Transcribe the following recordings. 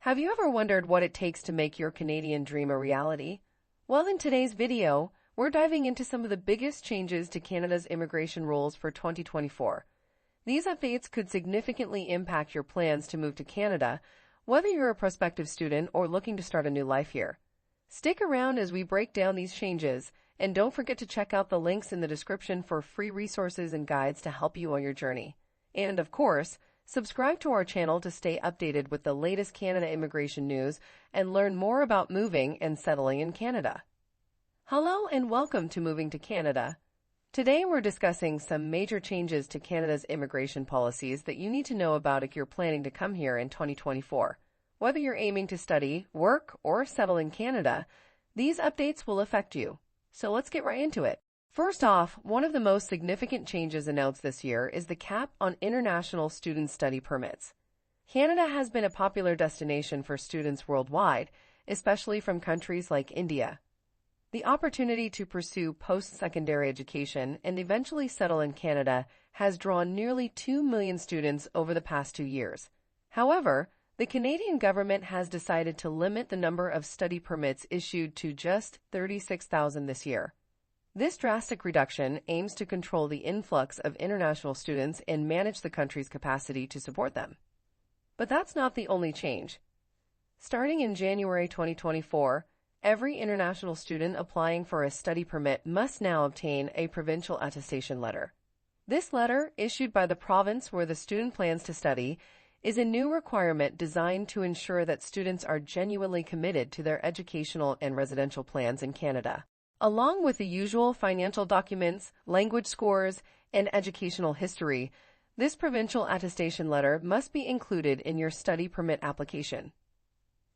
Have you ever wondered what it takes to make your Canadian dream a reality? Well, in today's video, we're diving into some of the biggest changes to Canada's immigration rules for 2024. These updates could significantly impact your plans to move to Canada, whether you're a prospective student or looking to start a new life here. Stick around as we break down these changes, and don't forget to check out the links in the description for free resources and guides to help you on your journey. And of course, subscribe to our channel to stay updated with the latest Canada immigration news and learn more about moving and settling in Canada. Hello and welcome to Moving to Canada. Today we're discussing some major changes to Canada's immigration policies that you need to know about if you're planning to come here in 2024. Whether you're aiming to study, work, or settle in Canada, these updates will affect you. So let's get right into it. First off, one of the most significant changes announced this year is the cap on international student study permits. Canada has been a popular destination for students worldwide, especially from countries like India. The opportunity to pursue post-secondary education and eventually settle in Canada has drawn nearly 2 million students over the past 2 years. However, the Canadian government has decided to limit the number of study permits issued to just 36,000 this year. This drastic reduction aims to control the influx of international students and manage the country's capacity to support them. But that's not the only change. Starting in January 2024, every international student applying for a study permit must now obtain a provincial attestation letter. This letter, issued by the province where the student plans to study, is a new requirement designed to ensure that students are genuinely committed to their educational and residential plans in Canada. Along with the usual financial documents, language scores, and educational history, this provincial attestation letter must be included in your study permit application.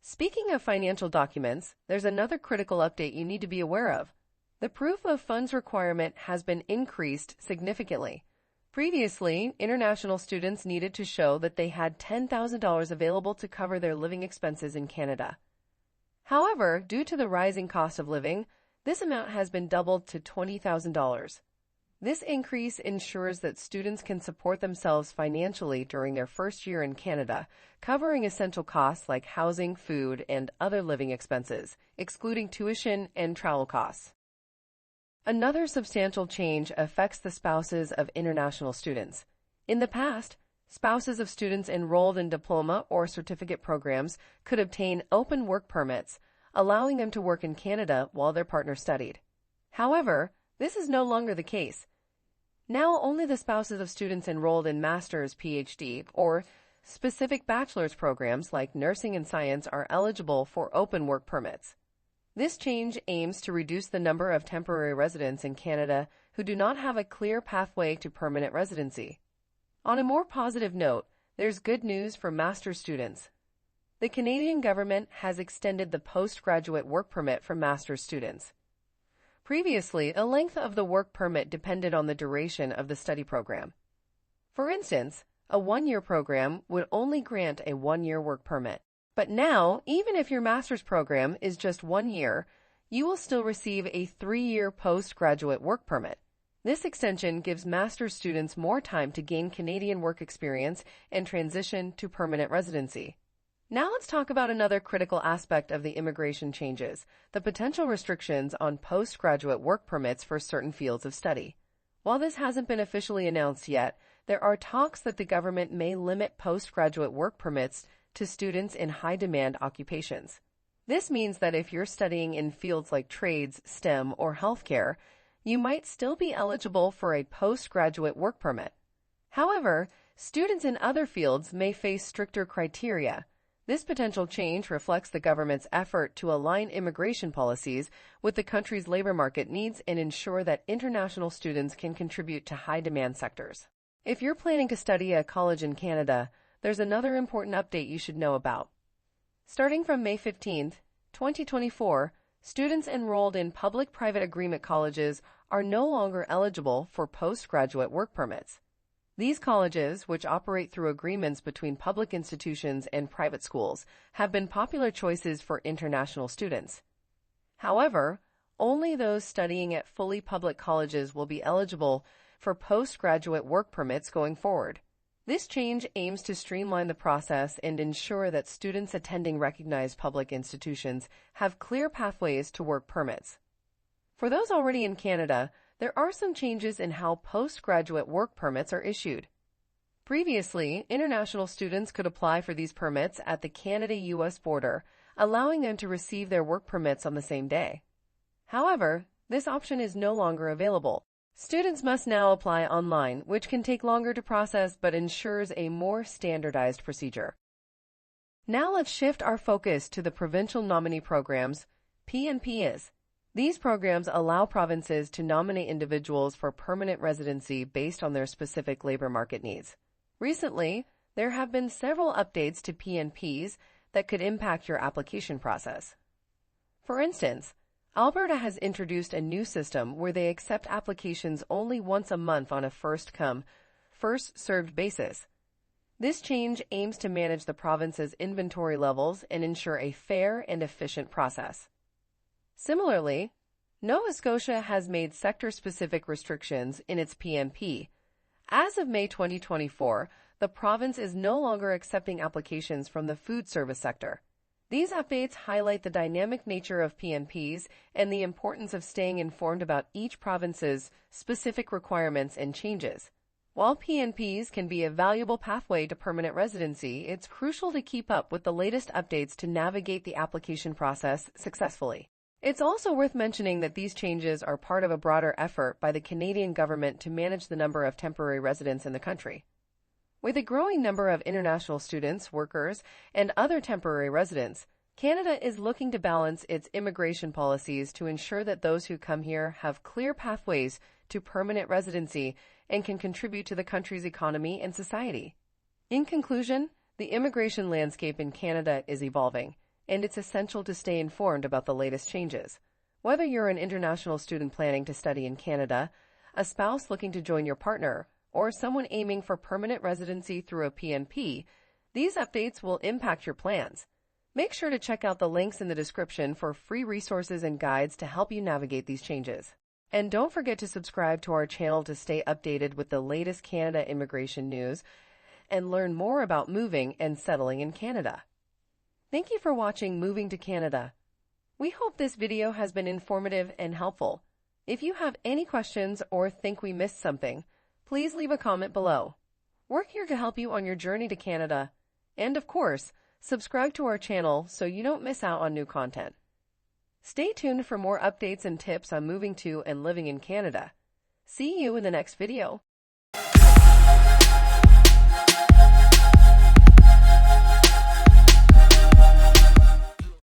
Speaking of financial documents, there's another critical update you need to be aware of. The proof of funds requirement has been increased significantly. Previously, international students needed to show that they had $10,000 available to cover their living expenses in Canada. However, due to the rising cost of living, this amount has been doubled to $20,000. This increase ensures that students can support themselves financially during their first year in Canada, covering essential costs like housing, food, and other living expenses, excluding tuition and travel costs. Another substantial change affects the spouses of international students. In the past, spouses of students enrolled in diploma or certificate programs could obtain open work permits, allowing them to work in Canada while their partner studied. However, this is no longer the case. Now only the spouses of students enrolled in master's, PhD, or specific bachelor's programs like nursing and science are eligible for open work permits. This change aims to reduce the number of temporary residents in Canada who do not have a clear pathway to permanent residency. On a more positive note, there's good news for master's students. The Canadian government has extended the postgraduate work permit for master's students. Previously, the length of the work permit depended on the duration of the study program. For instance, a 1-year program would only grant a 1-year work permit. But now, even if your master's program is just 1 year, you will still receive a 3-year postgraduate work permit. This extension gives master's students more time to gain Canadian work experience and transition to permanent residency. Now let's talk about another critical aspect of the immigration changes, the potential restrictions on postgraduate work permits for certain fields of study. While this hasn't been officially announced yet, there are talks that the government may limit postgraduate work permits to students in high-demand occupations. This means that if you're studying in fields like trades, STEM, or healthcare, you might still be eligible for a postgraduate work permit. However, students in other fields may face stricter criteria. This potential change reflects the government's effort to align immigration policies with the country's labor market needs and ensure that international students can contribute to high-demand sectors. If you're planning to study at a college in Canada, there's another important update you should know about. Starting from May 15, 2024, students enrolled in public-private agreement colleges are no longer eligible for postgraduate work permits. These colleges, which operate through agreements between public institutions and private schools, have been popular choices for international students. However, only those studying at fully public colleges will be eligible for postgraduate work permits going forward. This change aims to streamline the process and ensure that students attending recognized public institutions have clear pathways to work permits. For those already in Canada, there are some changes in how postgraduate work permits are issued. Previously, international students could apply for these permits at the Canada-US border, allowing them to receive their work permits on the same day. However, this option is no longer available. Students must now apply online, which can take longer to process but ensures a more standardized procedure. Now let's shift our focus to the provincial nominee programs, PNPs. These programs allow provinces to nominate individuals for permanent residency based on their specific labor market needs. Recently, there have been several updates to PNPs that could impact your application process. For instance, Alberta has introduced a new system where they accept applications only once a month on a first-come, first-served basis. This change aims to manage the province's inventory levels and ensure a fair and efficient process. Similarly, Nova Scotia has made sector-specific restrictions in its PNP. As of May 2024, the province is no longer accepting applications from the food service sector. These updates highlight the dynamic nature of PNPs and the importance of staying informed about each province's specific requirements and changes. While PNPs can be a valuable pathway to permanent residency, it's crucial to keep up with the latest updates to navigate the application process successfully. It's also worth mentioning that these changes are part of a broader effort by the Canadian government to manage the number of temporary residents in the country. With a growing number of international students, workers, and other temporary residents, Canada is looking to balance its immigration policies to ensure that those who come here have clear pathways to permanent residency and can contribute to the country's economy and society. In conclusion, the immigration landscape in Canada is evolving, and it's essential to stay informed about the latest changes. Whether you're an international student planning to study in Canada, a spouse looking to join your partner, or someone aiming for permanent residency through a PNP, these updates will impact your plans. Make sure to check out the links in the description for free resources and guides to help you navigate these changes. And don't forget to subscribe to our channel to stay updated with the latest Canada immigration news and learn more about moving and settling in Canada. Thank you for watching Moving to Canada. We hope this video has been informative and helpful. If you have any questions or think we missed something, please leave a comment below. We're here to help you on your journey to Canada. And of course, subscribe to our channel so you don't miss out on new content. Stay tuned for more updates and tips on moving to and living in Canada. See you in the next video.